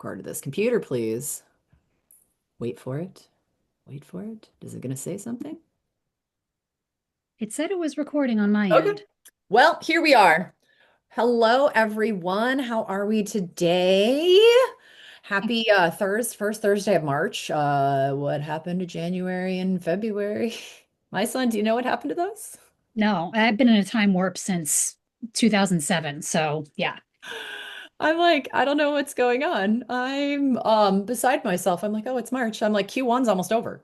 Record to this computer, please. Wait for it. Wait for it. Is it going to say something? It said it was recording on my Okay. end. Well, here we are. Hello, everyone. How are we today? Happy first Thursday of March. What happened to January and February? My son, do you know what happened to those? No, I've been in a time warp since 2007. So, yeah. I'm like, I don't know what's going on. I'm beside myself. I'm like, oh, it's March. I'm like, Q1's almost over.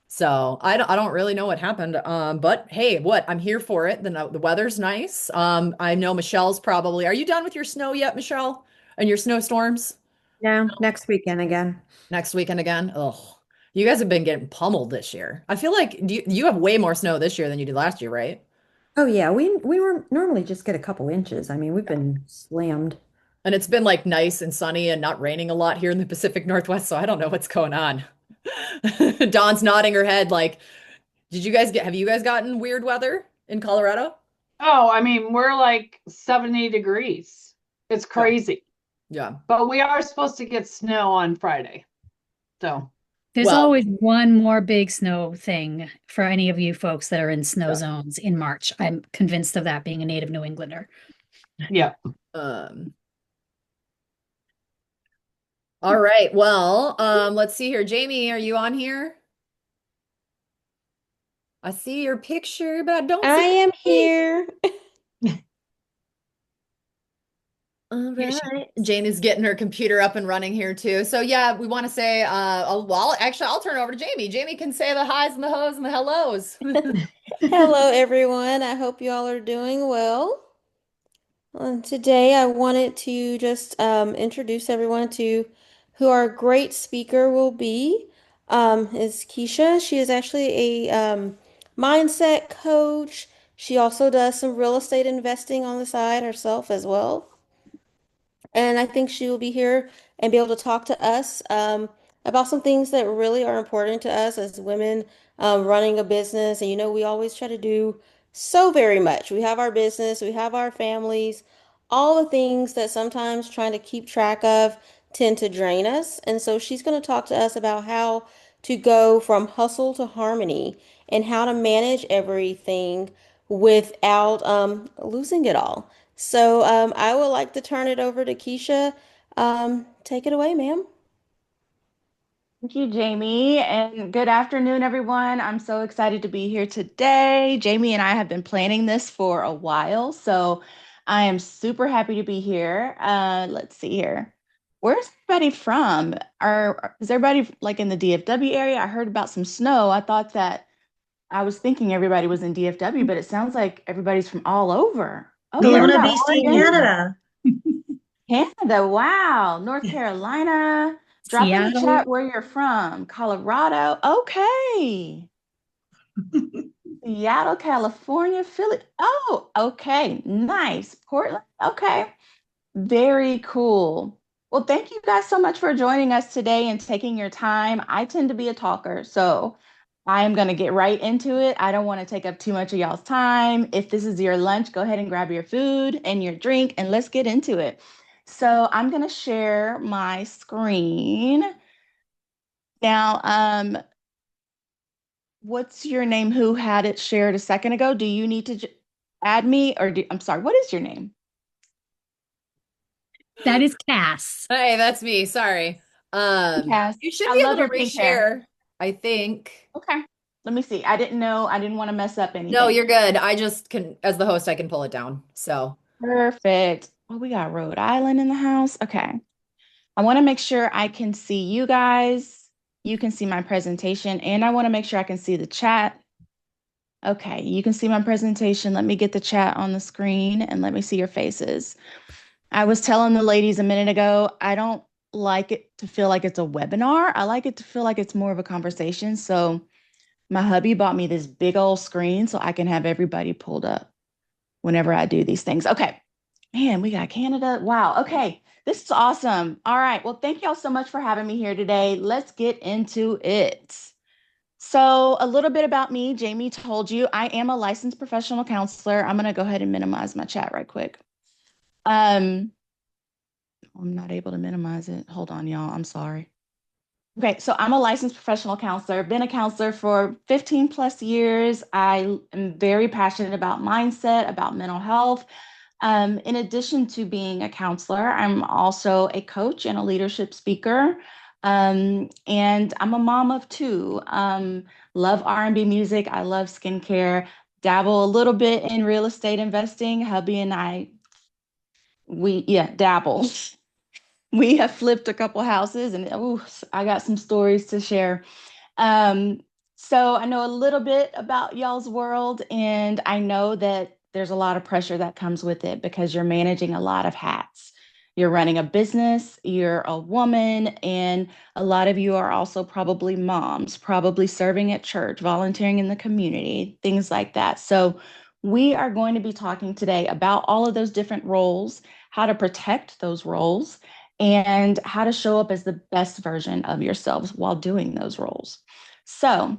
So I don't really know what happened. But hey, what? I'm here for it. The weather's nice. I know Michelle's probably. Are you done with your snow yet, Michelle? And your snowstorms? No, next weekend again. Next weekend again? Oh, you guys have been getting pummeled this year. I feel like you have way more snow this year than you did last year, right? Oh yeah, we were normally just get a couple inches. I mean, we've been slammed. And it's been like nice and sunny and not raining a lot here in the Pacific Northwest, so I don't know what's going on. Dawn's nodding her head like, have you guys gotten weird weather in Colorado? Oh, I mean, we're like 70 degrees. It's Yeah. crazy. Yeah. But we are supposed to get snow on Friday. So, There's Well, always one more big snow thing for any of you folks that are in snow yeah. zones in March. I'm convinced of that being a native New Englander. yeah. Um, all right. Well, let's see here. Jamie, are you on here? I see your picture, but I don't I see am your face. here. All Here she right. is. Jamie's getting her computer up and running here too. So yeah, we want to say, well, actually, I'll turn it over to Jamie. Jamie can say the highs and the hoes and the hellos. Hello, everyone. I hope you all are doing well. Today, I wanted to just introduce everyone to who our great speaker will be. Is Keisha. She is actually a mindset coach. She also does some real estate investing on the side herself as well. And I think she will be here and be able to talk to us about some things that really are important to us as women running a business. And we always try to do so very much. We have our business, we have our families, all the things that sometimes trying to keep track of tend to drain us. And so she's going to talk to us about how to go from hustle to harmony and how to manage everything without losing it all. So I would like to turn it over to Keisha. Take it away, ma'am. Thank you, Jamie, and good afternoon, everyone. I'm so excited to be here today. Jamie and I have been planning this for a while, so I am super happy to be here. Let's see here. Where's everybody from? Is everybody like in the DFW area? I heard about some snow. I was thinking everybody was in DFW, but it sounds like everybody's from all over. Okay, we Yeah. Kelowna, got BC, in Oregon. Canada. Canada, wow. North Carolina. Drop in the Seattle. chat where you're from. Colorado. Okay. Seattle, California, Philly. Oh, okay. Nice. Portland. Okay. Very cool. Well, thank you guys so much for joining us today and taking your time. I tend to be a talker, so I am going to get right into it. I don't want to take up too much of y'all's time. If this is your lunch, go ahead and grab your food and your drink and let's get into it. So I'm going to share my screen. Now, what's your name? Who had it shared a second ago? Do you need to add me I'm sorry, what is your name? That is Cass. Hey, that's me. Sorry. Cass. You should I be able love to your pink hair. reshare, I think. Okay. Let me see. I didn't know. I didn't want to mess up No, anything. you're good. I just can, as the host, I can pull it down. So, Perfect. Oh, we got Rhode Island in the house. Okay. I want to make sure I can see you guys. You can see my presentation, and I want to make sure I can see the chat. Okay, you can see my presentation. Let me get the chat on the screen and let me see your faces. I was telling the ladies a minute ago, I don't like it to feel like it's a webinar. I like it to feel like it's more of a conversation. So my hubby bought me this big old screen so I can have everybody pulled up whenever I do these things. Okay. Man, we got Canada. Wow. Okay. This is awesome. All right. Well, thank y'all so much for having me here today. Let's get into it. So, a little bit about me. Jamie told you I am a licensed professional counselor. I'm going to go ahead and minimize my chat right quick. Um, I'm not able to minimize it. Hold on, y'all. I'm sorry. Okay, so I'm a licensed professional counselor, been a counselor for 15 plus years. I am very passionate about mindset, about mental health. In addition to being a counselor, I'm also a coach and a leadership speaker. And I'm a mom of two. Love R&B music. I love skincare. Dabble a little bit in real estate investing. Hubby and I, dabble. We have flipped a couple houses, and I got some stories to share. Um, so I know a little bit about y'all's world, and I know that there's a lot of pressure that comes with it because you're managing a lot of hats. You're running a business, you're a woman, and a lot of you are also probably moms, probably serving at church, volunteering in the community, things like that. So we are going to be talking today about all of those different roles, how to protect those roles, and how to show up as the best version of yourselves while doing those roles. So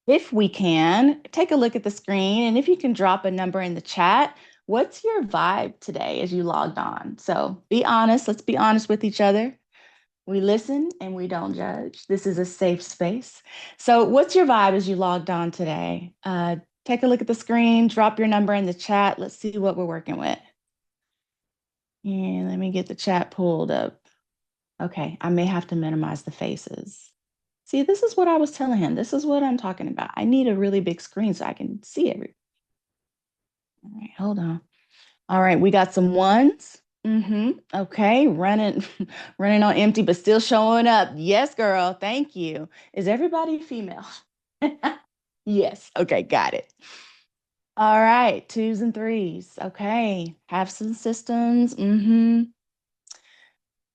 if we can, take a look at the screen, and if you can drop a number in the chat, what's your vibe today as you logged on? So be honest. Let's be honest with each other. We listen and we don't judge. This is a safe space. So what's your vibe as you logged on today? Take a look at the screen, drop your number in the chat. Let's see what we're working with. And let me get the chat pulled up. Okay, I may have to minimize the faces. See, this is what I was telling him. This is what I'm talking about. I need a really big screen so I can see everything. All right, hold on. All right, we got some ones. Okay, running, running on empty, but still showing up. Yes, girl. Thank you. Is everybody female? Yes. Okay, got it. All right, twos and threes. Okay, have some systems.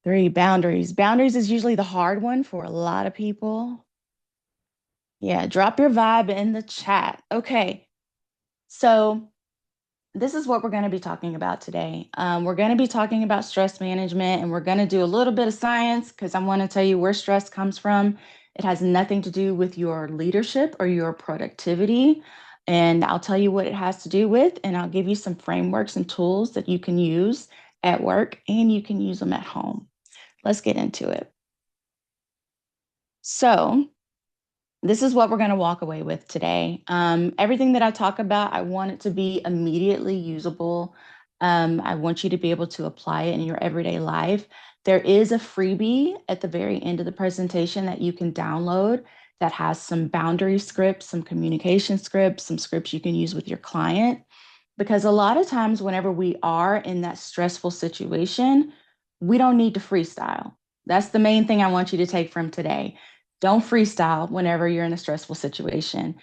Three, boundaries. Boundaries is usually the hard one for a lot of people. Yeah, drop your vibe in the chat. Okay, so this is what we're going to be talking about today. We're going to be talking about stress management, and we're going to do a little bit of science because I want to tell you where stress comes from. It has nothing to do with your leadership or your productivity. And I'll tell you what it has to do with, and I'll give you some frameworks and tools that you can use at work and you can use them at home. Let's get into it. So, this is what we're going to walk away with today. Everything that I talk about, I want it to be immediately usable. I want you to be able to apply it in your everyday life. There is a freebie at the very end of the presentation that you can download that has some boundary scripts, some communication scripts, some scripts you can use with your client. Because a lot of times, whenever we are in that stressful situation, we don't need to freestyle. That's the main thing I want you to take from today. Don't freestyle whenever you're in a stressful situation.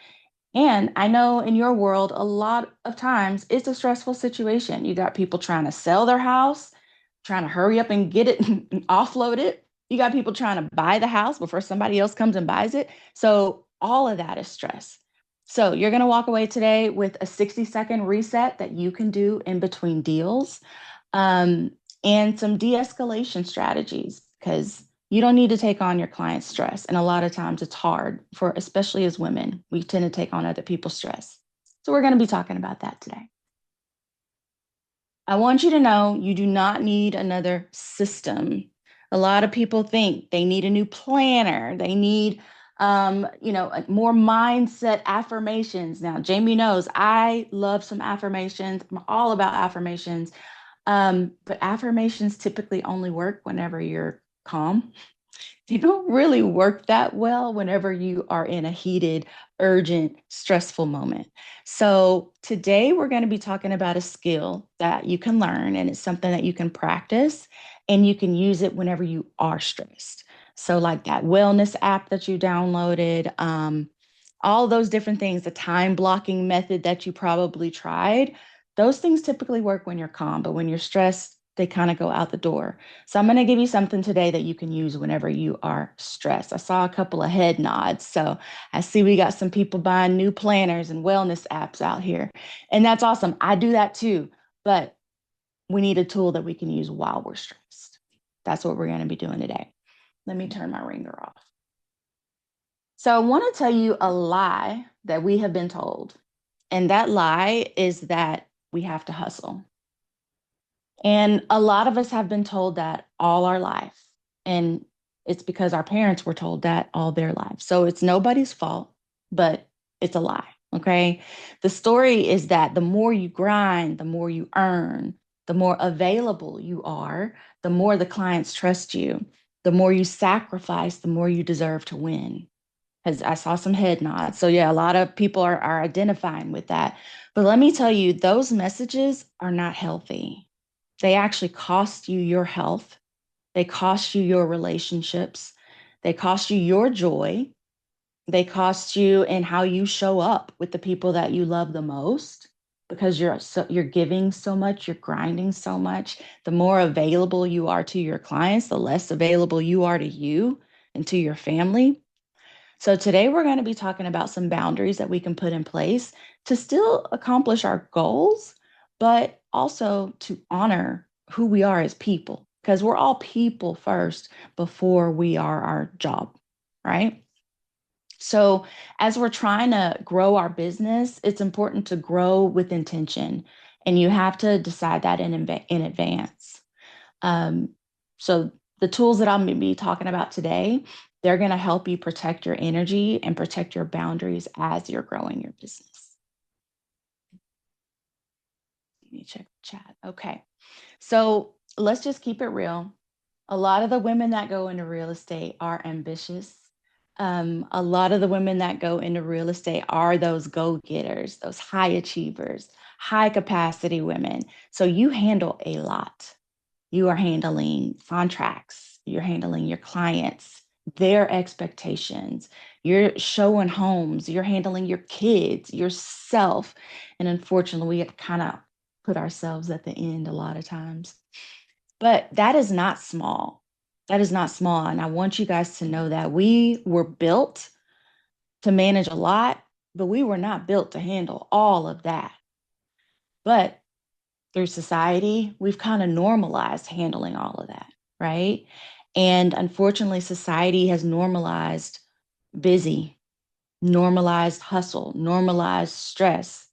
And I know in your world, a lot of times it's a stressful situation. You got people trying to sell their house, trying to hurry up and get it and offload it. You got people trying to buy the house before somebody else comes and buys it. So all of that is stress. So you're going to walk away today with a 60-second reset that you can do in between deals, and some de-escalation strategies, because you don't need to take on your client's stress. And a lot of times it's hard for, especially as women, we tend to take on other people's stress. So we're going to be talking about that today. I want you to know you do not need another system. A lot of people think they need a new planner. They need, more mindset affirmations. Now, Jamie knows I love some affirmations. I'm all about affirmations. But affirmations typically only work whenever you're calm. They don't really work that well whenever you are in a heated, urgent, stressful moment. So today we're going to be talking about a skill that you can learn, and it's something that you can practice and you can use it whenever you are stressed. So like that wellness app that you downloaded, all those different things, the time blocking method that you probably tried, those things typically work when you're calm, but when you're stressed, they kind of go out the door. So I'm going to give you something today that you can use whenever you are stressed. I saw a couple of head nods. So I see we got some people buying new planners and wellness apps out here. And that's awesome. I do that too. But we need a tool that we can use while we're stressed. That's what we're going to be doing today. Let me turn my ringer off. So I want to tell you a lie that we have been told. And that lie is that we have to hustle. And a lot of us have been told that all our life. And it's because our parents were told that all their lives. So it's nobody's fault, but it's a lie. Okay. The story is that the more you grind, the more you earn, the more available you are, the more the clients trust you, the more you sacrifice, the more you deserve to win. Because I saw some head nods. So, yeah, a lot of people are identifying with that. But let me tell you, those messages are not healthy. They actually cost you your health. They cost you your relationships. They cost you your joy. They cost you in how you show up with the people that you love the most because you're giving so much, you're grinding so much. The more available you are to your clients, the less available you are to you and to your family. So today we're going to be talking about some boundaries that we can put in place to still accomplish our goals, but also to honor who we are as people, because we're all people first before we are our job, right? So as we're trying to grow our business, it's important to grow with intention, and you have to decide that in advance. Um, so the tools that I'm going to be talking about today, they're going to help you protect your energy and protect your boundaries as you're growing your business. Let me check the chat. Okay. So let's just keep it real. A lot of the women that go into real estate are ambitious. A lot of the women that go into real estate are those go-getters, those high achievers, high capacity women. So you handle a lot. You are handling contracts, you're handling your clients, their expectations, you're showing homes, you're handling your kids, yourself. And unfortunately, we have to kind of put ourselves at the end a lot of times. But that is not small. That is not small. And I want you guys to know that we were built to manage a lot, but we were not built to handle all of that. But through society, we've kind of normalized handling all of that, right? And unfortunately, society has normalized busy, normalized hustle, normalized stress.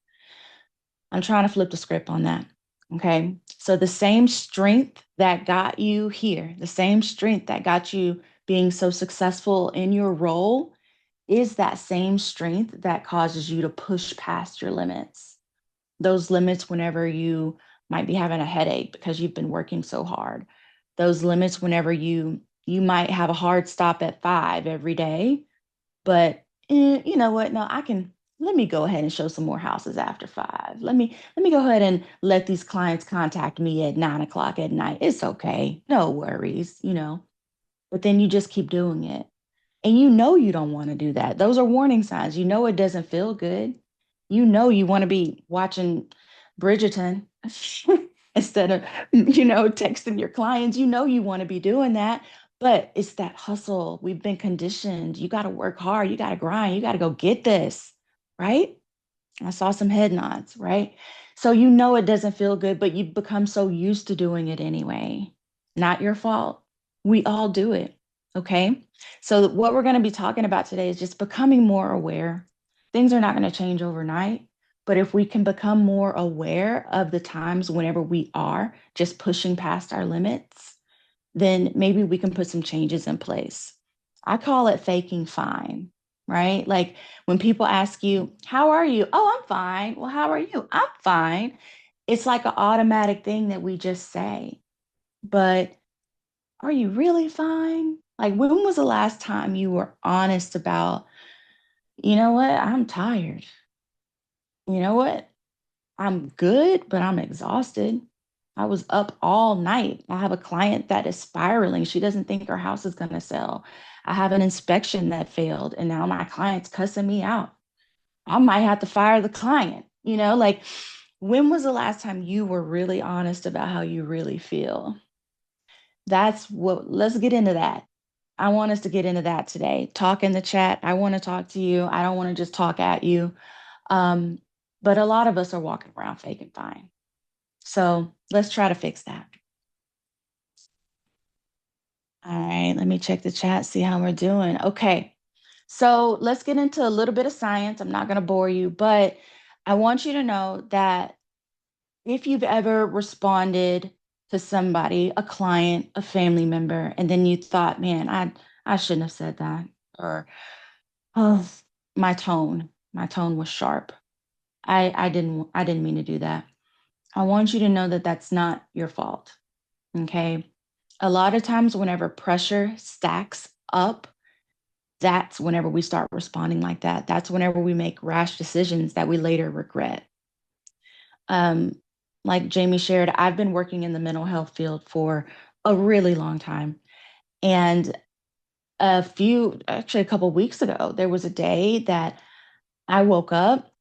I'm trying to flip the script on that. Okay. So the same strength that got you here, the same strength that got you being so successful in your role is that same strength that causes you to push past your limits. Those limits whenever you might be having a headache because you've been working so hard. Those limits whenever you might have a hard stop at 5 every day, but you know what? No, let me go ahead and show some more houses after 5. Let me go ahead and let these clients contact me at 9 o'clock at night. It's okay. No worries, but then you just keep doing it. And you don't want to do that. Those are warning signs. It doesn't feel good. You want to be watching Bridgerton instead of, texting your clients. You want to be doing that. But it's that hustle. We've been conditioned. You got to work hard. You got to grind. You got to go get this, right? I saw some head nods, right? So it doesn't feel good, but you've become so used to doing it anyway. Not your fault. We all do it. Okay. So what we're going to be talking about today is just becoming more aware. Things are not going to change overnight, but if we can become more aware of the times whenever we are just pushing past our limits, then maybe we can put some changes in place. I call it faking fine, right? Like when people ask you, how are you? Oh, I'm fine. Well, how are you? I'm fine. It's like an automatic thing that we just say. But are you really fine? Like, when was the last time you were honest about, you know what? I'm tired. You know what? I'm good, but I'm exhausted. I was up all night. I have a client that is spiraling. She doesn't think her house is going to sell. I have an inspection that failed, and now my client's cussing me out. I might have to fire the client. Like, when was the last time you were really honest about how you really feel? Let's get into that. I want us to get into that today. Talk in the chat. I want to talk to you. I don't want to just talk at you. Um, but a lot of us are walking around faking fine. So let's try to fix that. All right, let me check the chat, see how we're doing. Okay, so let's get into a little bit of science. I'm not going to bore you, but I want you to know that if you've ever responded to somebody, a client, a family member, and then you thought, man, I shouldn't have said that, or oh, my tone was sharp. I didn't mean to do that. I want you to know that that's not your fault. Okay. A lot of times, whenever pressure stacks up, that's whenever we start responding like that. That's whenever we make rash decisions that we later regret. Um, like Jamie shared, I've been working in the mental health field for a really long time. And actually, a couple weeks ago, there was a day that I woke up,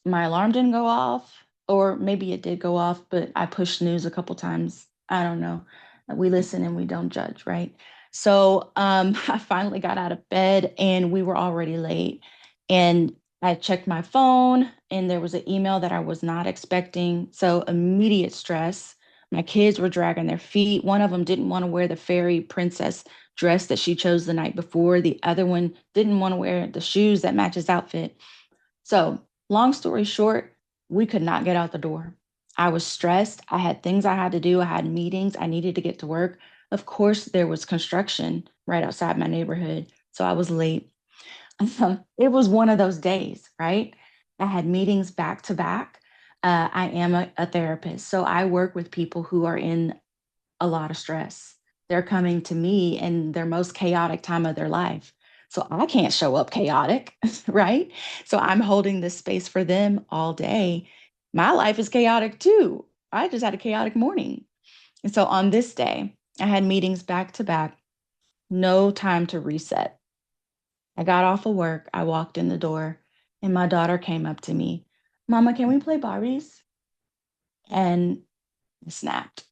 my alarm didn't go off, or maybe it did go off, but I pushed snooze a couple times. I don't know. We listen and we don't judge, right? So I finally got out of bed and we were already late. And I checked my phone and there was an email that I was not expecting. So immediate stress. My kids were dragging their feet. One of them didn't want to wear the fairy princess dress that she chose the night before. The other one didn't want to wear the shoes that match his outfit. So, long story short, we could not get out the door. I was stressed. I had things I had to do. I had meetings. I needed to get to work. Of course, there was construction right outside my neighborhood. So I was late. It was one of those days, right? I had meetings back to back. I am a therapist. So I work with people who are in a lot of stress. They're coming to me in their most chaotic time of their life. So I can't show up chaotic, right? So I'm holding this space for them all day. My life is chaotic too. I just had a chaotic morning. And so on this day, I had meetings back to back, no time to reset. I got off of work, I walked in the door, and my daughter came up to me, Mama, can we play Barbies? And I snapped.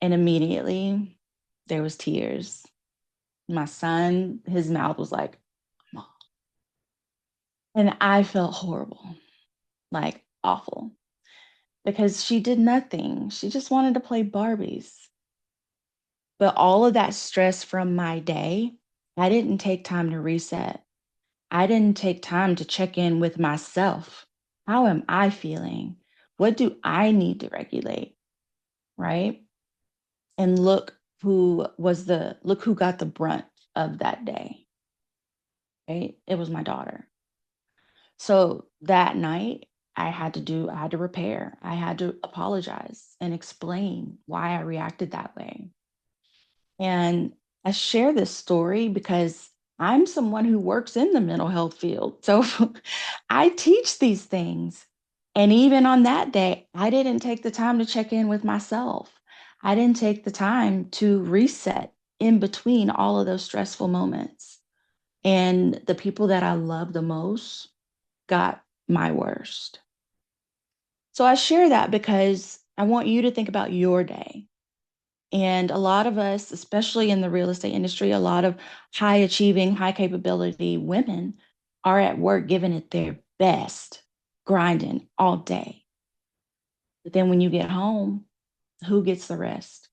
And immediately there was tears. My son, his mouth was like, Mom. And I felt horrible, like awful, because she did nothing. She just wanted to play Barbies. But all of that stress from my day, I didn't take time to reset. I didn't take time to check in with myself. How am I feeling? What do I need to regulate? Right? And look who got the brunt of that day. Right? It was my daughter. So that night I had to repair. I had to apologize and explain why I reacted that way. And I share this story because I'm someone who works in the mental health field. So I teach these things. And even on that day, I didn't take the time to check in with myself. I didn't take the time to reset in between all of those stressful moments. And the people that I love the most got my worst. So I share that because I want you to think about your day. And a lot of us, especially in the real estate industry, a lot of high achieving, high capability women are at work giving it their best, grinding all day. But then when you get home, who gets the rest?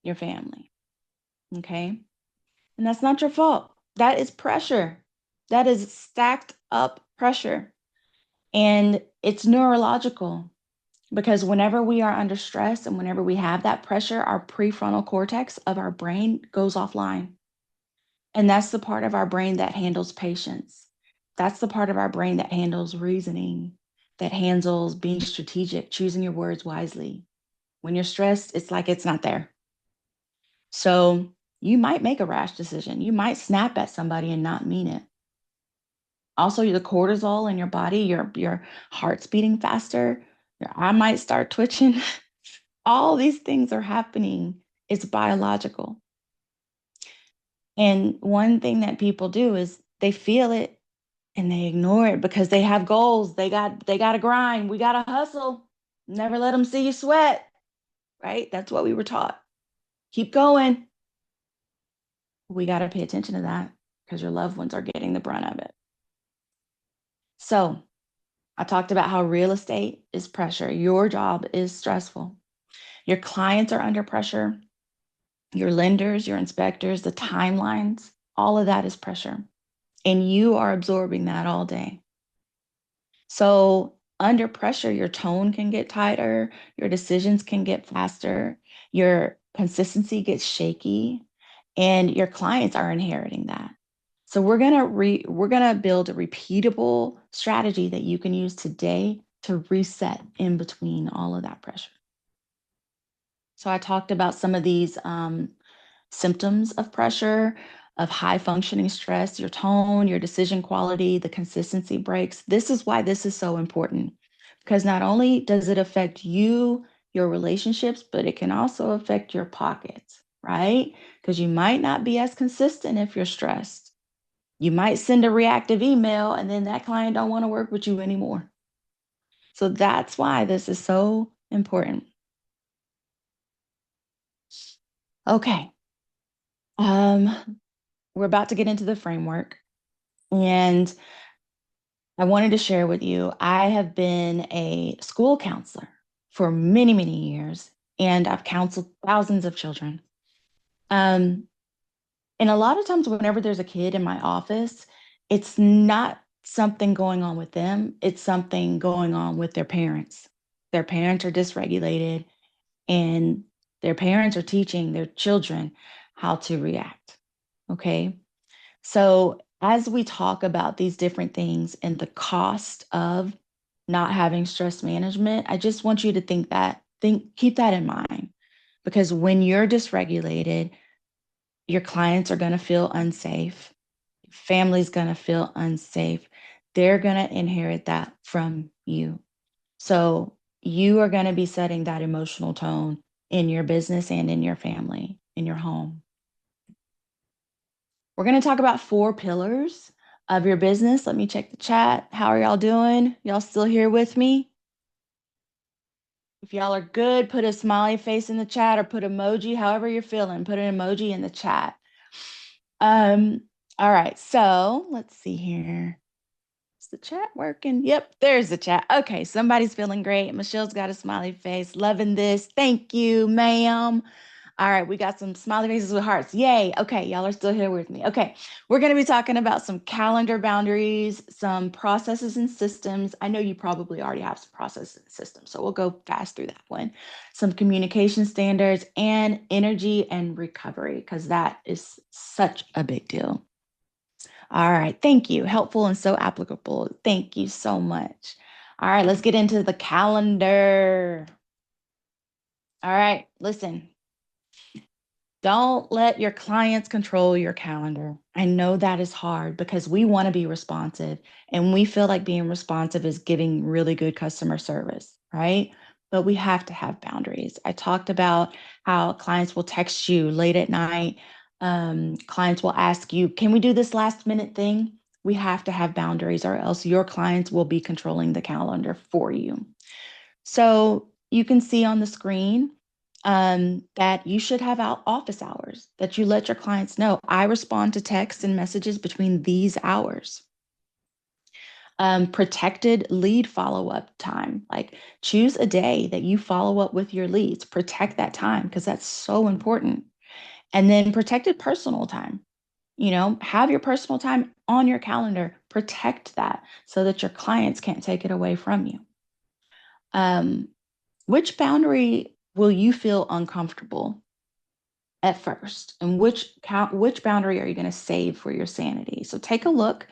Your family. Okay. And that's not your fault. That is pressure. That is stacked up pressure. And it's neurological. Because whenever we are under stress and whenever we have that pressure, our prefrontal cortex of our brain goes offline. And that's the part of our brain that handles patience. That's the part of our brain that handles reasoning, that handles being strategic, choosing your words wisely. When you're stressed, it's like it's not there. So you might make a rash decision. You might snap at somebody and not mean it. Also, the cortisol in your body, your heart's beating faster, your eye might start twitching. All these things are happening. It's biological. And one thing that people do is they feel it and they ignore it because they have goals. They got to grind. We got to hustle. Never let them see you sweat. Right? That's what we were taught. Keep going. We got to pay attention to that because your loved ones are getting the brunt of it. So, I talked about how real estate is pressure. Your job is stressful. Your clients are under pressure. Your lenders, your inspectors, the timelines, all of that is pressure. And you are absorbing that all day. So under pressure, your tone can get tighter, your decisions can get faster, your consistency gets shaky, and your clients are inheriting that. So we're gonna build a repeatable strategy that you can use today to reset in between all of that pressure. So I talked about some of these symptoms of pressure, of high functioning stress, your tone, your decision quality, the consistency breaks. This is why this is so important, because not only does it affect you, your relationships, but it can also affect your pockets, right? Because you might not be as consistent if you're stressed. You might send a reactive email and then that client don't want to work with you anymore. So that's why this is so important. Okay. We're about to get into the framework, and I wanted to share with you, I have been a school counselor for many, many years, and I've counseled thousands of children. And a lot of times, whenever there's a kid in my office, it's not something going on with them, it's something going on with their parents. Their parents are dysregulated, and their parents are teaching their children how to react. Okay. So, as we talk about these different things and the cost of not having stress management, I just want you to keep that in mind, because when you're dysregulated, your clients are going to feel unsafe, family's going to feel unsafe. They're going to inherit that from you. So, you are going to be setting that emotional tone in your business and in your family, in your home. We're going to talk about 4 pillars of your business. Let me check the chat. How are y'all doing? Y'all still here with me? If y'all are good, put a smiley face in the chat or put emoji, however you're feeling, put an emoji in the chat. All right, so let's see here. Is the chat working? Yep, there's the chat. Okay, somebody's feeling great. Michelle's got a smiley face. Loving this. Thank you, ma'am. All right, we got some smiley faces with hearts. Yay. Okay, y'all are still here with me. Okay, we're going to be talking about some calendar boundaries, some processes and systems. I know you probably already have some processes and systems, so we'll go fast through that one. Some communication standards and energy and recovery, because that is such a big deal. All right, thank you. Helpful and so applicable. Thank you so much. All right, let's get into the calendar. All right, listen. Don't let your clients control your calendar. I know that is hard because we want to be responsive and we feel like being responsive is giving really good customer service, right? But we have to have boundaries. I talked about how clients will text you late at night. Clients will ask you, can we do this last minute thing? We have to have boundaries or else your clients will be controlling the calendar for you. So you can see on the screen that you should have office hours, that you let your clients know. I respond to texts and messages between these hours. Protected lead follow-up time. Like choose a day that you follow up with your leads. Protect that time because that's so important. And then protected personal time. Have your personal time on your calendar. Protect that so that your clients can't take it away from you. Which boundary will you feel uncomfortable at first? And which boundary are you going to save for your sanity? So take a look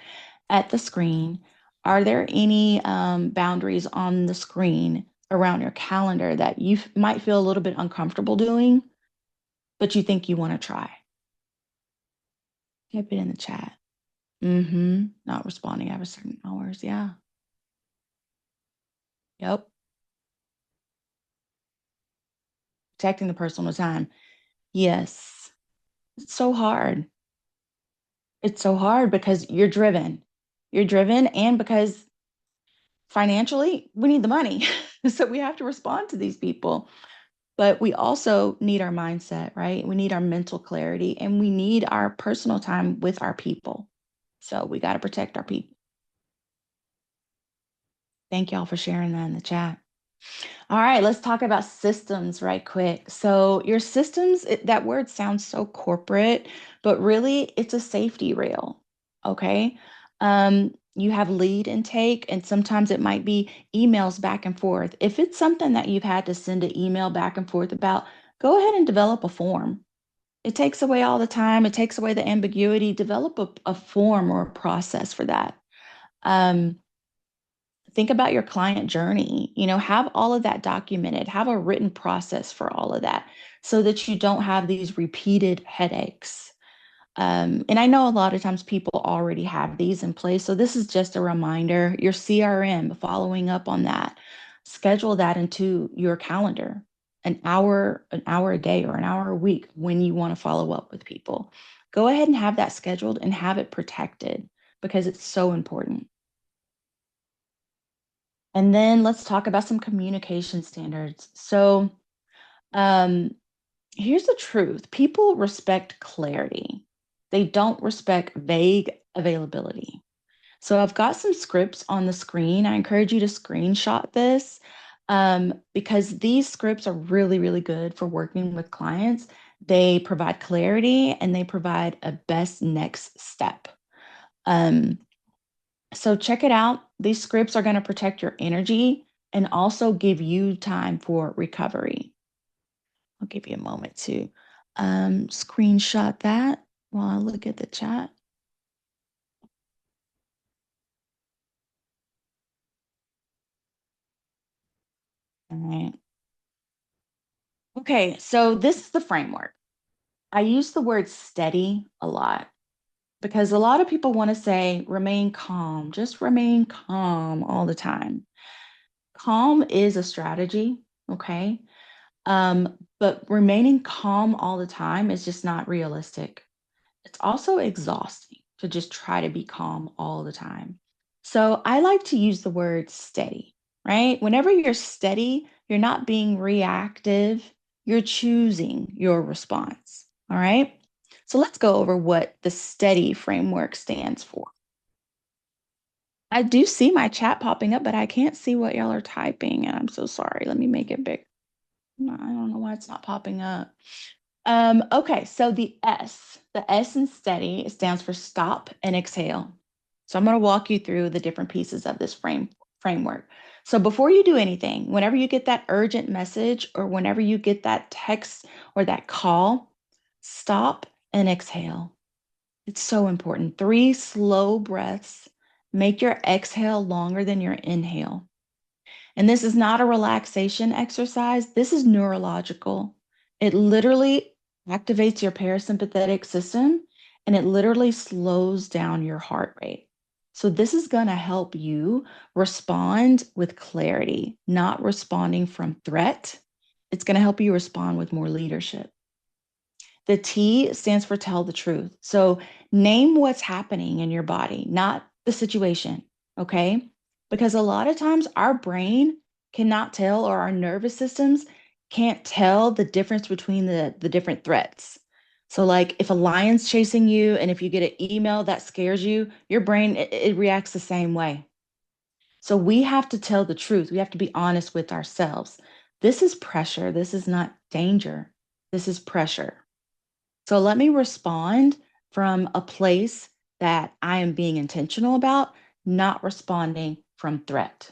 at the screen. Are there any boundaries on the screen around your calendar that you might feel a little bit uncomfortable doing, but you think you want to try? Type it in the chat. Not responding after certain hours. Yeah. Yep. Protecting the personal time. Yes. It's so hard. It's so hard because you're driven. You're driven, and because financially, we need the money. So we have to respond to these people. But we also need our mindset, right? We need our mental clarity, and we need our personal time with our people. So we got to protect our people. Thank y'all for sharing that in the chat. All right, let's talk about systems right quick. So your systems, that word sounds so corporate, but really it's a safety rail, okay? You have lead intake, and sometimes it might be emails back and forth. If it's something that you've had to send an email back and forth about, go ahead and develop a form. It takes away all the time. It takes away the ambiguity. Develop a form or a process for that. Um, think about your client journey. Have all of that documented. Have a written process for all of that so that you don't have these repeated headaches. And I know a lot of times people already have these in place. So this is just a reminder, your CRM, following up on that, schedule that into your calendar, an hour a day or an hour a week when you want to follow up with people. Go ahead and have that scheduled and have it protected because it's so important. And then let's talk about some communication standards. So here's the truth. People respect clarity. They don't respect vague availability. So I've got some scripts on the screen. I encourage you to screenshot this because these scripts are really, really good for working with clients. They provide clarity and they provide a best next step. So check it out. These scripts are going to protect your energy and also give you time for recovery. I'll give you a moment to screenshot that while I look at the chat. All right. Okay, so this is the framework. I use the word steady a lot because a lot of people want to say remain calm, just remain calm all the time. Calm is a strategy, okay? But remaining calm all the time is just not realistic. It's also exhausting to just try to be calm all the time. So I like to use the word steady, right? Whenever you're steady, you're not being reactive, you're choosing your response. All right. So let's go over what the steady framework stands for. I do see my chat popping up, but I can't see what y'all are typing, and I'm so sorry. Let me make it big. I don't know why it's not popping up. Okay, so the S in steady, it stands for stop and exhale. So I'm going to walk you through the different pieces of this framework. So before you do anything, whenever you get that urgent message or whenever you get that text or that call, stop and exhale. It's so important. 3 slow breaths. Make your exhale longer than your inhale. And this is not a relaxation exercise. This is neurological. It literally activates your parasympathetic system and it literally slows down your heart rate. So this is going to help you respond with clarity, not responding from threat. It's going to help you respond with more leadership. The T stands for tell the truth. So name what's happening in your body, not the situation, okay? Because a lot of times our brain cannot tell, or our nervous systems can't tell the difference between the different threats. So like if a lion's chasing you and if you get an email that scares you, your brain, it reacts the same way. So we have to tell the truth. We have to be honest with ourselves. This is pressure. This is not danger. This is pressure. So let me respond from a place that I am being intentional about, not responding from threat.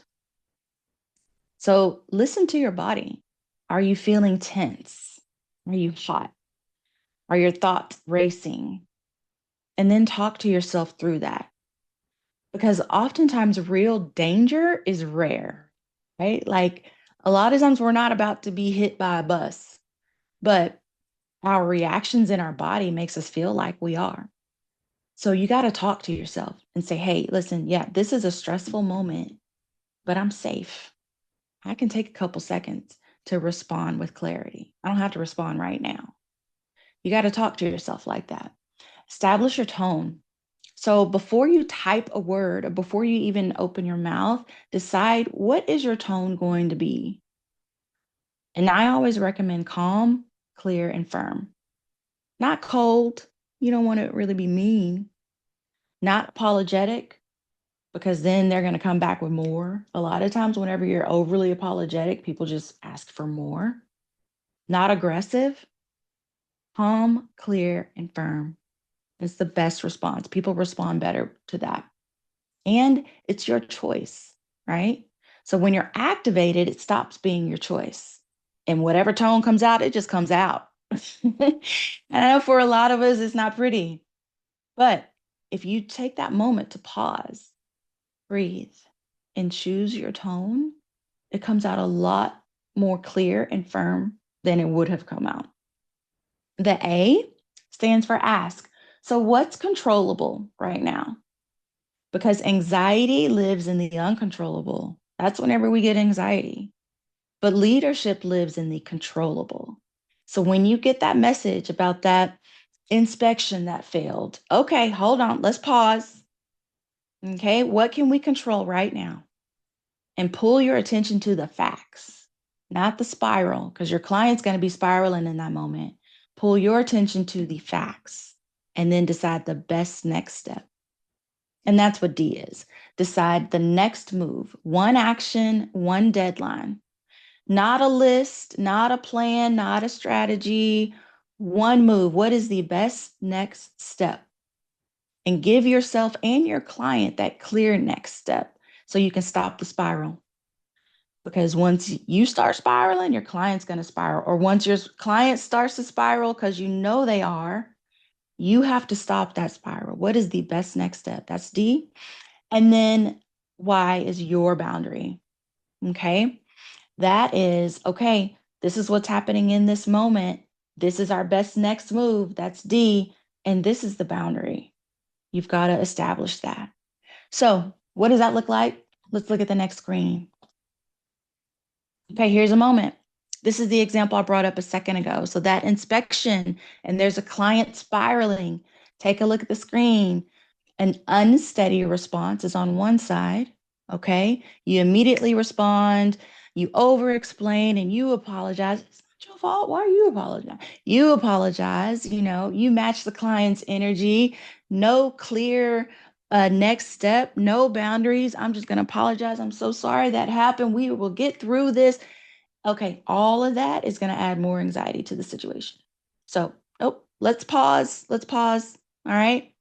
So listen to your body. Are you feeling tense? Are you hot? Are your thoughts racing? And then talk to yourself through that. Because oftentimes real danger is rare, right? Like a lot of times we're not about to be hit by a bus, but our reactions in our body makes us feel like we are. So you got to talk to yourself and say, hey, listen, yeah, this is a stressful moment, but I'm safe. I can take a couple seconds to respond with clarity. I don't have to respond right now. You got to talk to yourself like that. Establish your tone. So before you type a word or before you even open your mouth, decide what is your tone going to be. And I always recommend calm, clear, and firm. Not cold. You don't want to really be mean. Not apologetic, because then they're going to come back with more. A lot of times, whenever you're overly apologetic, people just ask for more. Not aggressive, calm, clear, and firm is the best response. People respond better to that. And it's your choice, right? So when you're activated, it stops being your choice. And whatever tone comes out, it just comes out. And I know for a lot of us, it's not pretty. But if you take that moment to pause, breathe, and choose your tone, it comes out a lot more clear and firm than it would have come out. The A stands for ask. So, what's controllable right now? Because anxiety lives in the uncontrollable. That's whenever we get anxiety. But leadership lives in the controllable. So, when you get that message about that inspection that failed, okay, hold on, let's pause. Okay, what can we control right now? And pull your attention to the facts, not the spiral, because your client's going to be spiraling in that moment. Pull your attention to the facts and then decide the best next step. And that's what D is. Decide the next move, one action, one deadline, not a list, not a plan, not a strategy, one move. What is the best next step? And give yourself and your client that clear next step so you can stop the spiral. Because once you start spiraling, your client's going to spiral. Or once your client starts to spiral, because you know they are, you have to stop that spiral. What is the best next step? That's D. And then Y is your boundary. Okay. That is, okay, this is what's happening in this moment. This is our best next move. That's D. And this is the boundary. You've got to establish that. So, what does that look like? Let's look at the next screen. Okay, here's a moment. This is the example I brought up a second ago. So that inspection, and there's a client spiraling. Take a look at the screen. An unsteady response is on one side. Okay, you immediately respond, you over explain, and you apologize. It's not your fault. Why are you apologizing? You apologize, you match the client's energy. No clear next step, no boundaries. I'm just going to apologize. I'm so sorry that happened. We will get through this. Okay, all of that is going to add more anxiety to the situation. So, let's pause. Let's pause. All right.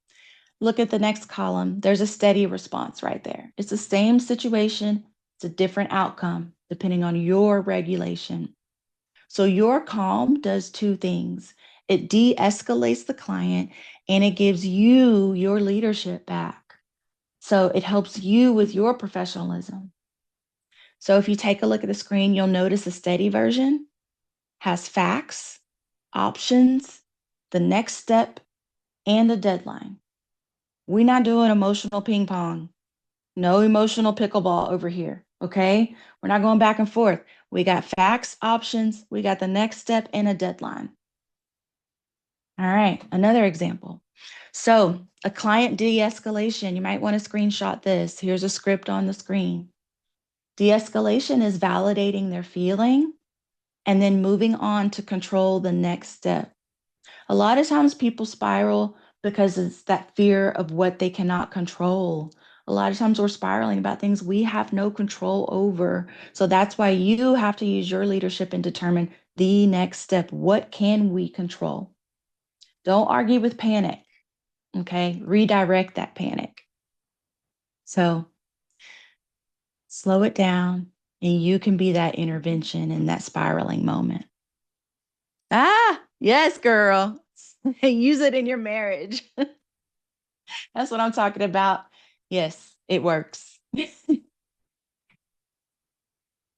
Look at the next column. There's a steady response right there. It's the same situation. It's a different outcome depending on your regulation. So your calm does two things. It de-escalates the client and it gives you your leadership back. So it helps you with your professionalism. So if you take a look at the screen, you'll notice the steady version has facts, options, the next step, and a deadline. We're not doing emotional ping pong. No emotional pickleball over here, okay? We're not going back and forth. We got facts, options, we got the next step, and a deadline. All right, another example. So a client de-escalation, you might want to screenshot this. Here's a script on the screen. De-escalation is validating their feeling and then moving on to control the next step. A lot of times people spiral because it's that fear of what they cannot control. A lot of times we're spiraling about things we have no control over. So that's why you have to use your leadership and determine the next step. What can we control? Don't argue with panic, okay? Redirect that panic. So slow it down and you can be that intervention in that spiraling moment. Yes, girl. Use it in your marriage. That's what I'm talking about. Yes, it works.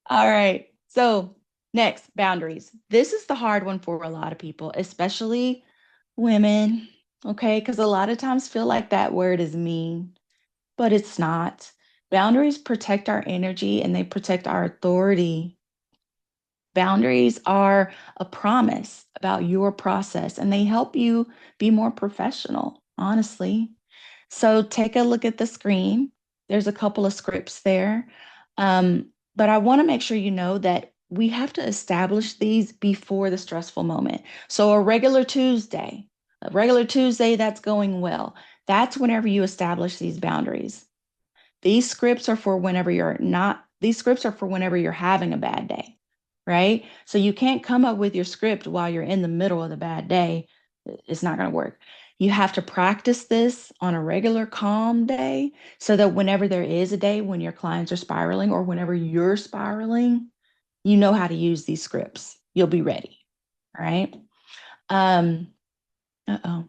All right. So next, boundaries. This is the hard one for a lot of people, especially women, okay? Because a lot of times feel like that word is mean, but it's not. Boundaries protect our energy and they protect our authority. Boundaries are a promise about your process and they help you be more professional, honestly. So take a look at the screen. There's a couple of scripts there. But I want to make sure you know that we have to establish these before the stressful moment. So a regular Tuesday that's going well, that's whenever you establish these boundaries. These scripts are for whenever these scripts are for whenever you're having a bad day, right? So you can't come up with your script while you're in the middle of the bad day. It's not going to work. You have to practice this on a regular calm day so that whenever there is a day when your clients are spiraling or whenever you're spiraling, you know how to use these scripts. You'll be ready. All right. Um, uh-oh.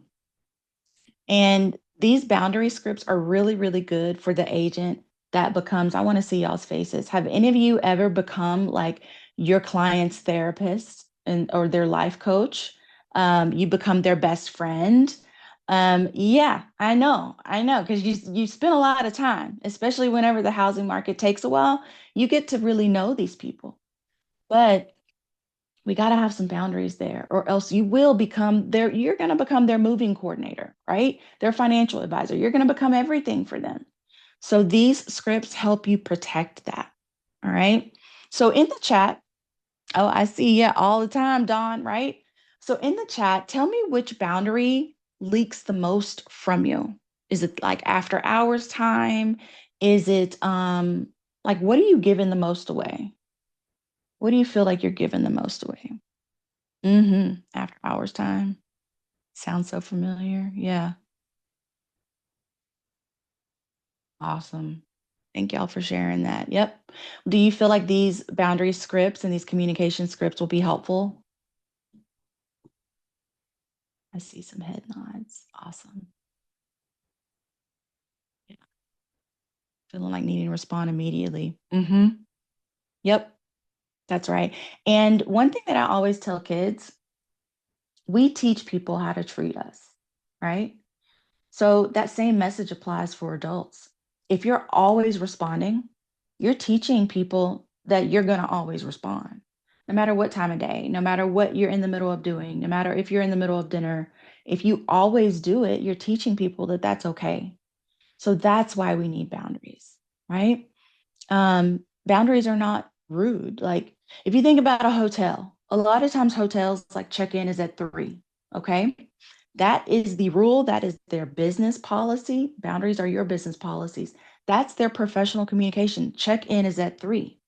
And these boundary scripts are really, really good for the agent that becomes, I want to see y'all's faces. Have any of you ever become like your client's therapist and or their life coach? You become their best friend. Yeah, I know, because you spend a lot of time, especially whenever the housing market takes a while, you get to really know these people. But we got to have some boundaries there, or else you will become their, you're going to become their moving coordinator, right? Their financial advisor. You're going to become everything for them. So these scripts help you protect that. All right. So in the chat, oh, I see you all the time, Dawn, right? So in the chat, tell me which boundary leaks the most from you. Is it like after hours time? Is it like what are you giving the most away? What do you feel like you're giving the most away? After hours time. Sounds so familiar. Yeah. Awesome. Thank y'all for sharing that. Yep. Do you feel like these boundary scripts and these communication scripts will be helpful? I see some head nods. Awesome. Yeah. Feeling like needing to respond immediately. Yep. That's right. And one thing that I always tell kids, we teach people how to treat us, right? So that same message applies for adults. If you're always responding, you're teaching people that you're going to always respond, no matter what time of day, no matter what you're in the middle of doing, no matter if you're in the middle of dinner. If you always do it, you're teaching people that that's okay. So that's why we need boundaries, right? Boundaries are not rude. Like if you think about a hotel, a lot of times hotels like check-in is at 3. Okay. That is the rule. That is their business policy. Boundaries are your business policies. That's their professional communication. Check-in is at 3.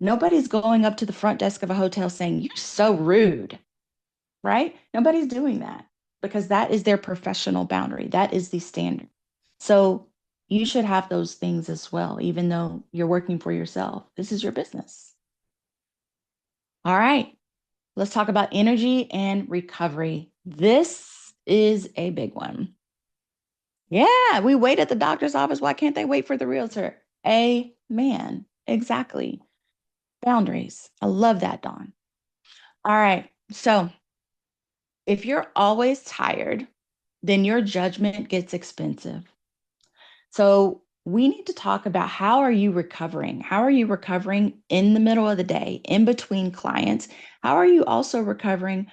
Nobody's going up to the front desk of a hotel saying, "You're so rude," right? Nobody's doing that because that is their professional boundary. That is the standard. So you should have those things as well, even though you're working for yourself. This is your business. All right, let's talk about energy and recovery. This is a big one. Yeah, we wait at the doctor's office. Why can't they wait for the realtor? Amen. Exactly. Boundaries. I love that, Dawn. All right. So if you're always tired, then your judgment gets expensive. So we need to talk about how are you recovering? How are you recovering in the middle of the day, in between clients? How are you also recovering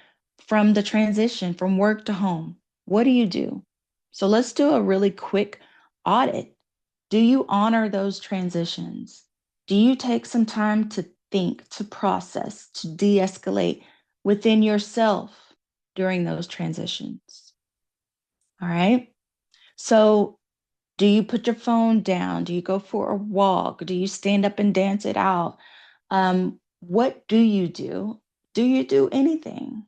from the transition from work to home? What do you do? So let's do a really quick audit. Do you honor those transitions? Do you take some time to think, to process, to de-escalate within yourself during those transitions? All right. So do you put your phone down? Do you go for a walk? Do you stand up and dance it out? What do you do? Do you do anything?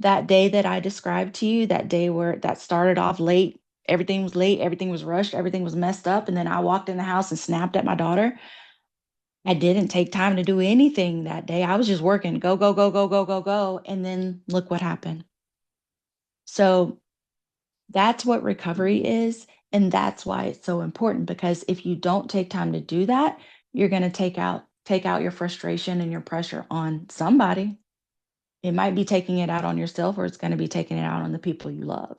That day that I described to you, that day where that started off late, everything was rushed, everything was messed up, and then I walked in the house and snapped at my daughter. I didn't take time to do anything that day. I was just working, go, go, go, go, go, go, go. And then look what happened. So that's what recovery is. And that's why it's so important, because if you don't take time to do that, you're going to take out your frustration and your pressure on somebody. It might be taking it out on yourself, or it's going to be taking it out on the people you love.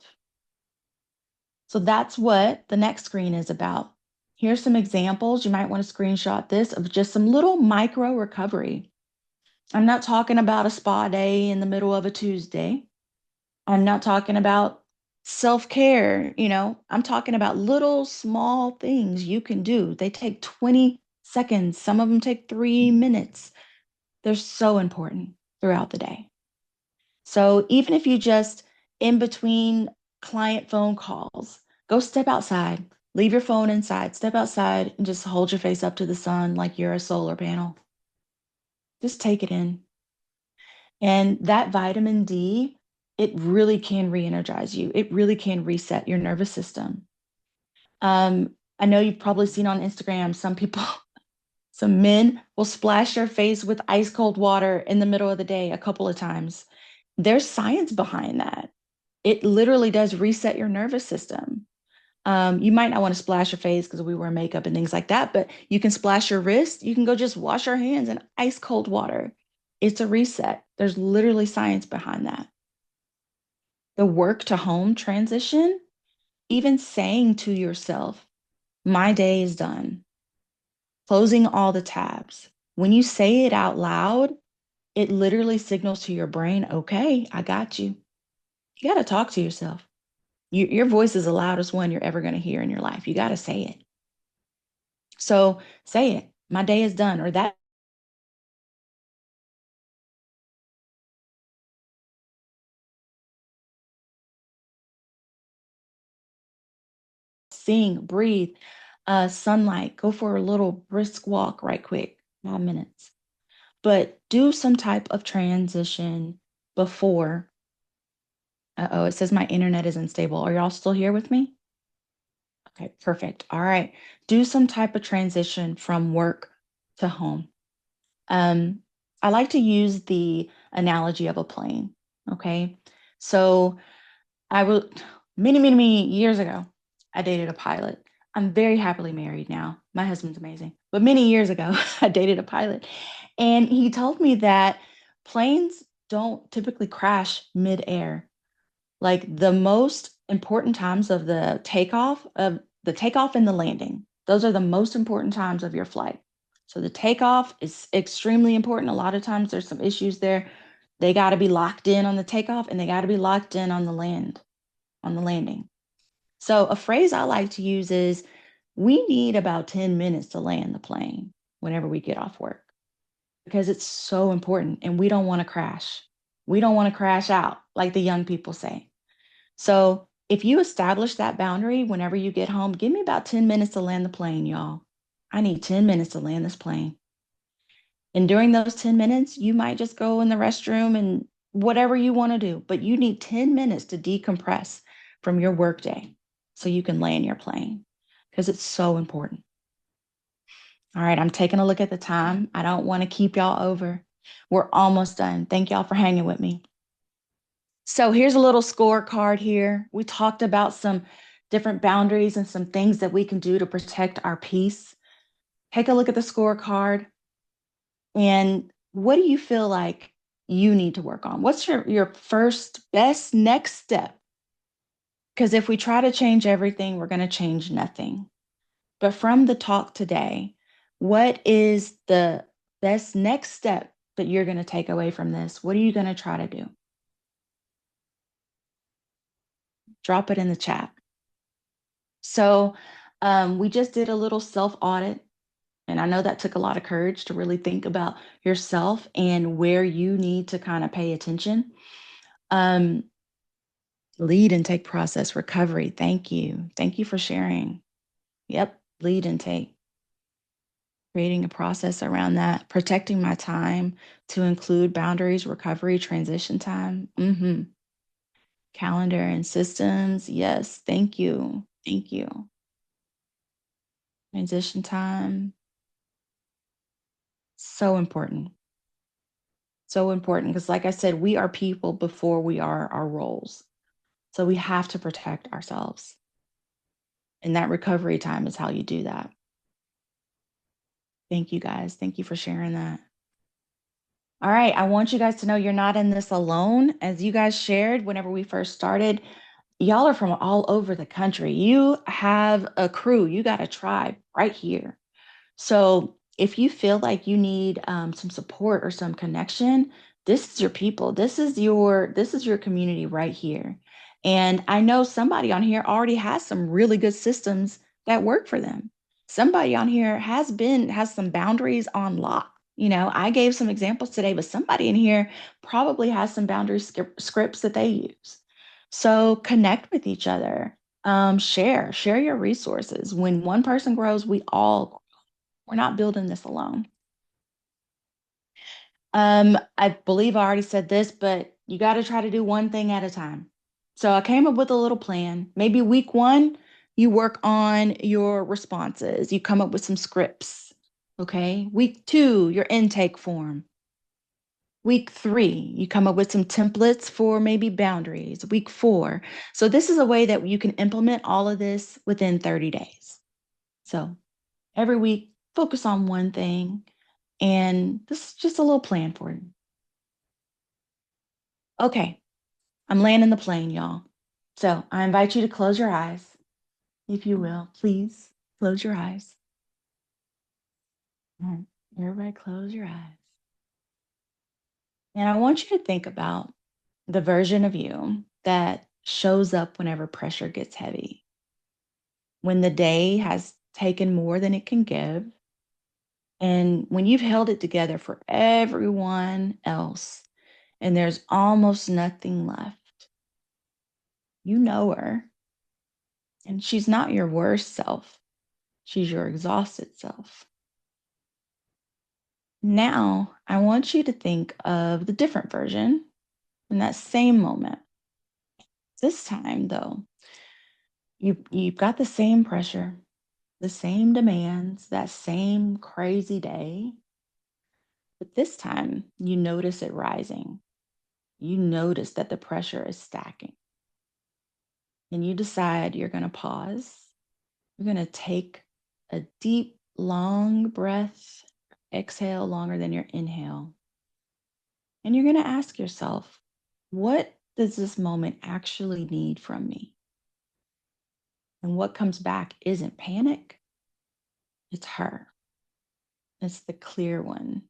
So that's what the next screen is about. Here's some examples. You might want to screenshot this of just some little micro recovery. I'm not talking about a spa day in the middle of a Tuesday. I'm not talking about self-care, I'm talking about little small things you can do. They take 20 seconds. Some of them take 3 minutes. They're so important throughout the day. So even if you just in between client phone calls, go step outside, leave your phone inside, step outside and just hold your face up to the sun like you're a solar panel. Just take it in. And that vitamin D it really can re-energize you. It really can reset your nervous system. I know you've probably seen on Instagram, some men will splash their face with ice cold water in the middle of the day a couple of times. There's science behind that. It literally does reset your nervous system. You might not want to splash your face because we wear makeup and things like that, but you can splash your wrist. You can go just wash your hands in ice cold water. It's a reset. There's literally science behind that. The work to home transition, even saying to yourself, my day is done, closing all the tabs. When you say it out loud, it literally signals to your brain, okay, I got you. You got to talk to yourself. Your voice is the loudest one you're ever going to hear in your life. You got to say it. So say it. My day is done, or that sing, breathe, sunlight, go for a little brisk walk right quick, 5 minutes. But do some type of transition before. Uh-oh, it says my internet is unstable. Are y'all still here with me? Okay, perfect. All right. Do some type of transition from work to home. Um, I like to use the analogy of a plane. Okay. So I will, many years ago, I dated a pilot. I'm very happily married now. My husband's amazing. But many years ago, I dated a pilot. And he told me that planes don't typically crash mid-air. Like the most important times of the takeoff and the landing. Those are the most important times of your flight. So the takeoff is extremely important. A lot of times there's some issues there. They got to be locked in on the takeoff and they got to be locked in on the landing. So a phrase I like to use is we need about 10 minutes to land the plane whenever we get off work because it's so important and we don't want to crash. We don't want to crash out like the young people say. So if you establish that boundary whenever you get home, give me about 10 minutes to land the plane, y'all. I need 10 minutes to land this plane. And during those 10 minutes, you might just go in the restroom and whatever you want to do, but you need 10 minutes to decompress from your workday so you can land your plane because it's so important. All right, I'm taking a look at the time. I don't want to keep y'all over. We're almost done. Thank y'all for hanging with me. So here's a little scorecard here. We talked about some different boundaries and some things that we can do to protect our peace. Take a look at the scorecard. And what do you feel like you need to work on? What's your first best next step? Because if we try to change everything, we're going to change nothing. But from the talk today, what is the best next step that you're going to take away from this? What are you going to try to do? Drop it in the chat. So we just did a little self-audit. And I know that took a lot of courage to really think about yourself and where you need to kind of pay attention. Lead intake process recovery. Thank you. Thank you for sharing. Yep, lead intake. Creating a process around that. Protecting my time to include boundaries, recovery, transition time. Calendar and systems. Yes, thank you. Thank you. Transition time. So important. So important because, like I said, we are people before we are our roles. So we have to protect ourselves. And that recovery time is how you do that. Thank you guys. Thank you for sharing that. All right. I want you guys to know you're not in this alone. As you guys shared whenever we first started, y'all are from all over the country. You have a crew, you got a tribe right here. So if you feel like you need some support or some connection, this is your people. This is your community right here. And I know somebody on here already has some really good systems that work for them. Somebody on here has some boundaries on lock. I gave some examples today, but somebody in here probably has some boundary scripts that they use. So connect with each other. Share your resources. When one person grows, we all grow. We're not building this alone. I believe I already said this, but You got to try to do one thing at a time. So I came up with a little plan. Maybe week 1, you work on your responses. You come up with some scripts. Okay. Week 2, your intake form. Week 3, you come up with some templates for maybe boundaries. Week 4. So this is a way that you can implement all of this within 30 days. So every week, focus on one thing. And this is just a little plan for you. Okay, I'm landing the plane, y'all. So I invite you to close your eyes, if you will. Please close your eyes. All right, everybody close your eyes. And I want you to think about the version of you that shows up whenever pressure gets heavy, when the day has taken more than it can give, and when you've held it together for everyone else and there's almost nothing left. You know her, and she's not your worst self. She's your exhausted self. Now, I want you to think of the different version in that same moment. This time, though, you've got the same pressure, the same demands, that same crazy day. But this time, you notice it rising. You notice that the pressure is stacking. And you decide you're going to pause. You're going to take a deep, long breath, exhale longer than your inhale. And you're going to ask yourself, what does this moment actually need from me? And what comes back isn't panic, it's her. It's the clear one,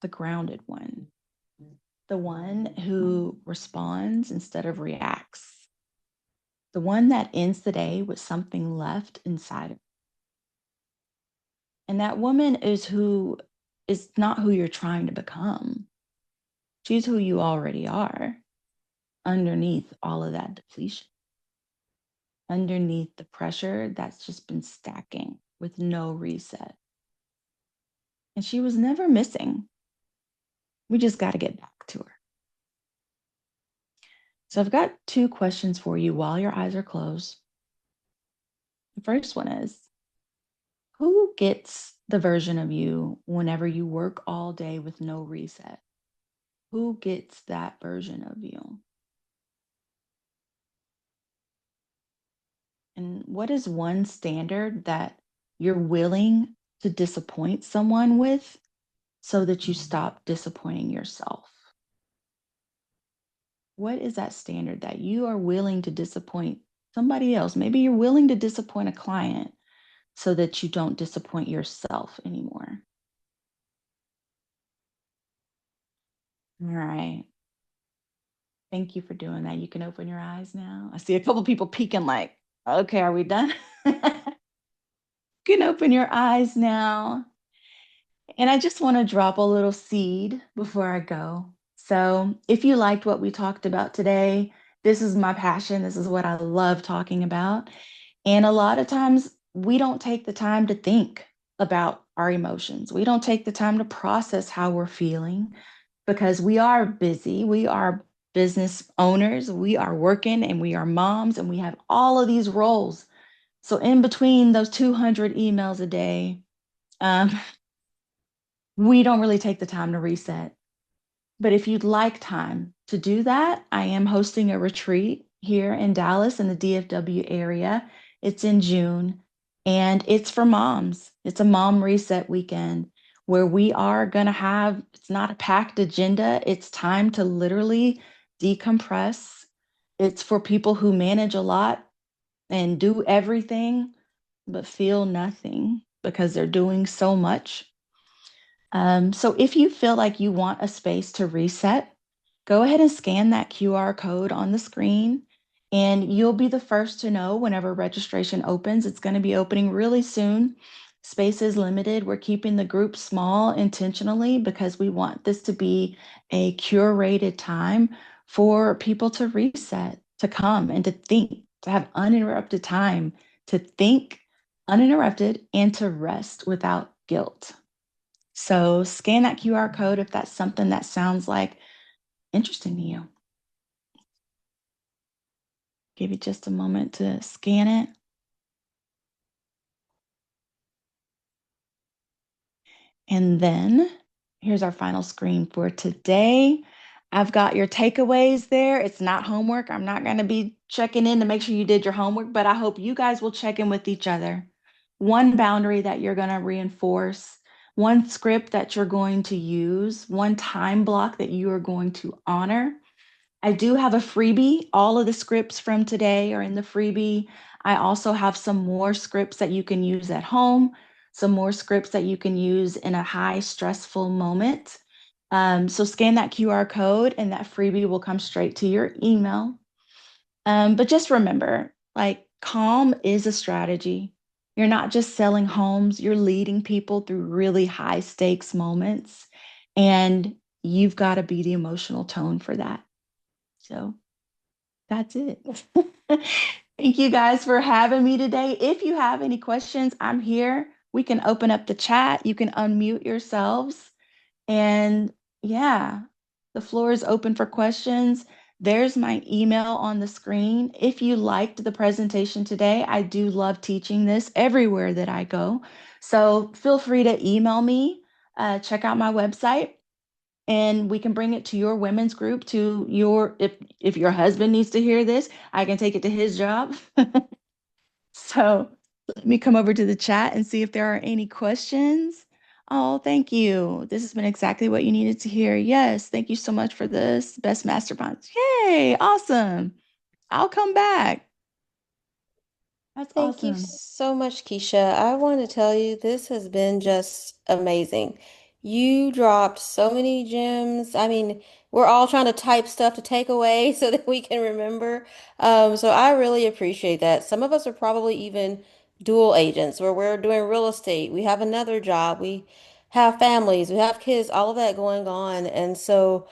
the grounded one, the one who responds instead of reacts, the one that ends the day with something left inside of it. And that woman is not who you're trying to become. She's who you already are underneath all of that depletion, underneath the pressure that's just been stacking with no reset. And she was never missing. We just got to get back to her. So I've got 2 questions for you while your eyes are closed. The first one is, who gets the version of you whenever you work all day with no reset? Who gets that version of you? And what is one standard that you're willing to disappoint someone with so that you stop disappointing yourself? What is that standard that you are willing to disappoint somebody else? Maybe you're willing to disappoint a client so that you don't disappoint yourself anymore. All right. Thank you for doing that. You can open your eyes now. I see a couple people peeking like, okay, are we done? You can open your eyes now. And I just want to drop a little seed before I go. So if you liked what we talked about today, this is my passion. This is what I love talking about. And a lot of times we don't take the time to think about our emotions. We don't take the time to process how we're feeling because we are busy. We are business owners. We are working and we are moms and we have all of these roles. So in between those 200 emails a day, we don't really take the time to reset. But if you'd like time to do that, I am hosting a retreat here in Dallas in the DFW area. It's in June and it's for moms. It's a mom reset weekend where we are going to have, it's not a packed agenda. It's time to literally decompress. It's for people who manage a lot and do everything, but feel nothing because they're doing so much. So if you feel like you want a space to reset, go ahead and scan that QR code on the screen, and you'll be the first to know whenever registration opens. It's going to be opening really soon. Space is limited. We're keeping the group small intentionally because we want this to be a curated time for people to reset, to come and to think, to have uninterrupted time, to think uninterrupted and to rest without guilt. So scan that QR code if that's something that sounds like interesting to you. Give you just a moment to scan it. And then here's our final screen for today. I've got your takeaways there. It's not homework. I'm not going to be checking in to make sure you did your homework, but I hope you guys will check in with each other. One boundary that you're going to reinforce, one script that you're going to use, one time block that you are going to honor. I do have a freebie. All of the scripts from today are in the freebie. I also have some more scripts that you can use at home, some more scripts that you can use in a high stressful moment. So scan that QR code and that freebie will come straight to your email. But just remember, like, calm is a strategy. You're not just selling homes, you're leading people through really high stakes moments. And you've got to be the emotional tone for that. So that's it. Thank you guys for having me today. If you have any questions, I'm here. We can open up the chat. You can unmute yourselves. And yeah, the floor is open for questions. There's my email on the screen. If you liked the presentation today, I do love teaching this everywhere that I go. So feel free to email me, check out my website, and we can bring it to your women's group, to your, if your husband needs to hear this, I can take it to his job. So let me come over to the chat and see if there are any questions. Oh, thank you. This has been exactly what you needed to hear. Yes, thank you so much for this. Best masterminds. Yay, awesome. I'll come back. That's Thank you awesome. so much, Keisha. I want to tell you, this has been just amazing. You dropped so many gems. I mean, we're all trying to type stuff to take away so that we can remember. So I really appreciate that. Some of us are probably even dual agents where we're doing real estate. We have another job. We have families. We have kids, all of that going on. And so,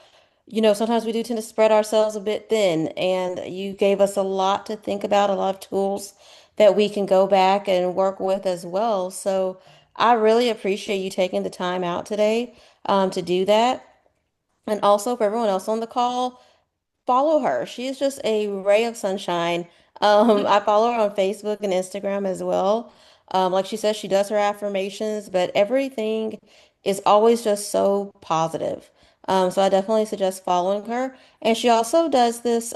sometimes we do tend to spread ourselves a bit thin, and you gave us a lot to think about, a lot of tools that we can go back and work with as well. So I really appreciate you taking the time out today to do that. And also for everyone else on the call, follow her. She is just a ray of sunshine. I follow her on Facebook and Instagram as well. Like she says, she does her affirmations, but everything is always just so positive. So I definitely suggest following her. And she also does this,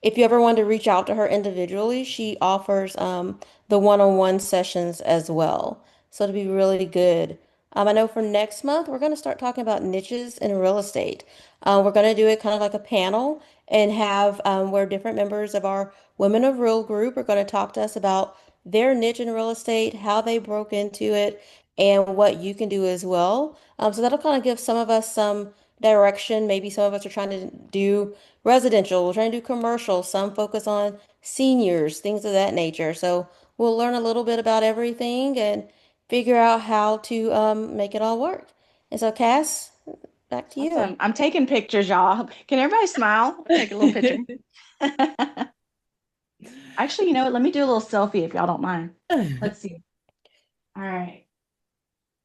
if you ever want to reach out to her individually, she offers the one-on-one sessions as well. So it'll be really good. I know for next month, we're going to start talking about niches in real estate. We're going to do it kind of like a panel and have where different members of our Women of Real group are going to talk to us about their niche in real estate, how they broke into it, and what you can do as well. So that'll kind of give some of us some direction. Maybe some of us are trying to do residential, we're trying to do commercial, some focus on seniors, things of that nature. So we'll learn a little bit about everything and figure out how to make it all work. And so, Cass, back to you. Awesome. I'm taking pictures, y'all. Can everybody smile? Take a little picture. Actually, you know what? Let me do a little selfie if y'all don't mind. Let's see. All right.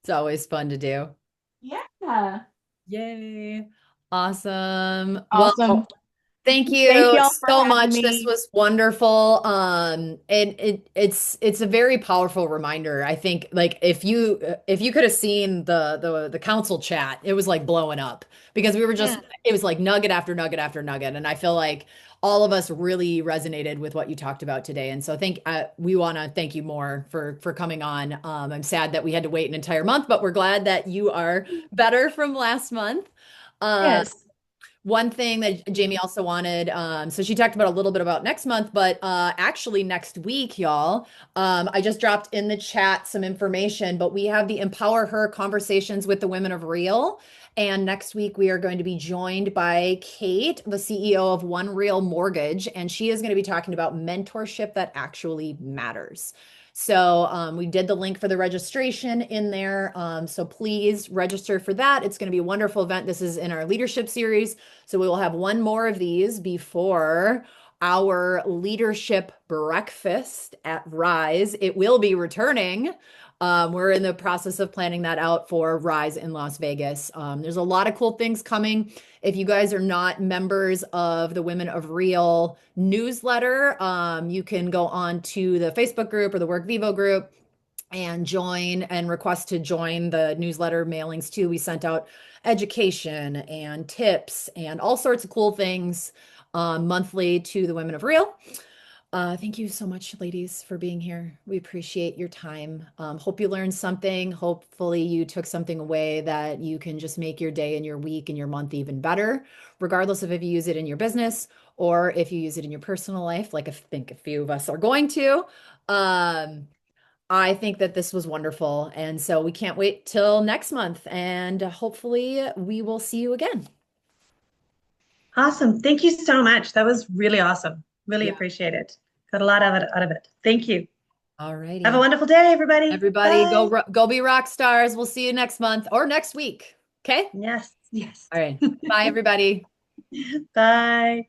It's always fun to do. Yeah. Yay. Awesome. Awesome. Well, thank Thank you y'all for so having much. This me. was wonderful. And it's a very powerful reminder. I think like if you could have seen the council chat, it was like blowing up because we were just Yeah. it was like nugget after nugget after nugget. And I feel like all of us really resonated with what you talked about today. And so we want to thank you more for coming on. I'm sad that we had to wait an entire month, but we're glad that you are better from last month. Uh, Yes. one thing that Jamie also wanted, so she talked about a little bit about next month, but actually next week, y'all, I just dropped in the chat some information, but we have the Empower Her conversations with the women of Real. And next week, we are going to be joined by Kate, the CEO of One Real Mortgage, and she is going to be talking about mentorship that actually matters. So we did the link for the registration in there. So please register for that. It's going to be a wonderful event. This is in our leadership series. So we will have one more of these before our leadership breakfast at Rise. It will be returning. We're in the process of planning that out for Rise in Las Vegas. There's a lot of cool things coming. If you guys are not members of the Women of Real newsletter, you can go on to the Facebook group or the Work Vivo group and join and request to join the newsletter mailings too. We sent out education and tips and all sorts of cool things monthly to the Women of Real. Thank you so much, ladies, for being here. We appreciate your time. Hope you learned something. Hopefully, you took something away that you can just make your day and your week and your month even better, regardless of if you use it in your business or if you use it in your personal life, like I think a few of us are going to. I think that this was wonderful. And so we can't wait till next month. And hopefully, we will see you again. Awesome. Thank you so much. That was really awesome. Really Yeah. appreciate it. Got a lot of it out of it. Thank you. All righty. Have a wonderful day, everybody. Everybody, Bye. go be rock stars. We'll see you next month or next week. Okay? Yes, yes. All right. Bye, everybody. Bye.